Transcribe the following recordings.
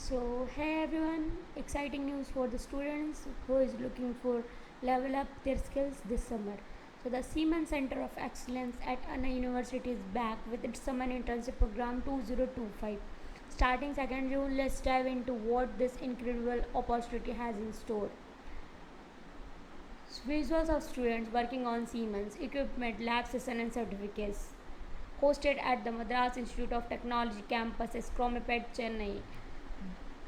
Hey everyone, exciting news for the students who is looking for level up their skills this summer. The Siemens Center of Excellence at Anna University is back with its summer internship program 2025. Starting 2nd June, let's dive into what this incredible opportunity has in store. Visuals of students working on Siemens equipment, lab session and certificates. Hosted at the Madras Institute of Technology campus is Chromepet, Chennai.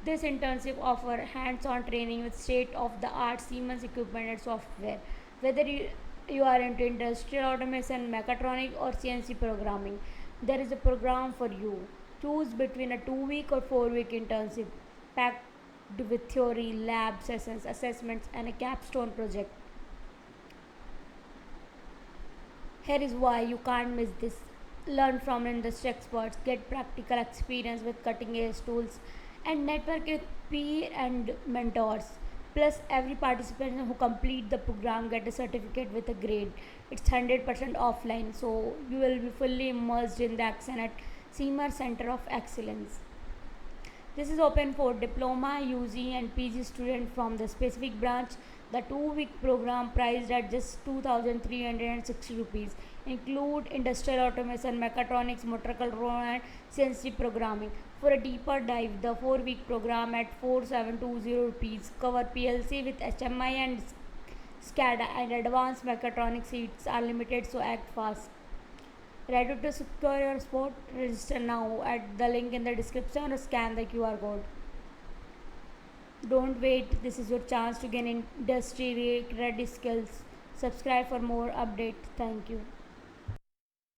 This internship offers hands-on training with state-of-the-art Siemens equipment and software. Whether you are into industrial automation, mechatronics, or CNC programming, there is a program for you. Choose between a 2 week or 4 week internship packed with theory, lab sessions, assessments, and a capstone project. Here is why you can't miss this. Learn from industry experts, get practical experience with cutting edge tools, and network with peer and mentors. Plus, every participant who complete the program get a certificate with a grade. It's 100% offline, so you will be fully immersed in the action at Siemens Center of Excellence. This is open for Diploma, UG, and PG students from the specific branch. The 2 week program priced at just 2,360 rupees include industrial automation, mechatronics, motor control, and CNC programming. For a deeper dive, the 4 week program at 4,720 rupees cover PLC with HMI and SCADA, and advanced mechatronics seats are limited, so act fast. Ready to secure your spot? Register now at the link in the description or scan the QR code. Don't wait, this is your chance to gain industry ready skills. Subscribe for more updates. Thank you.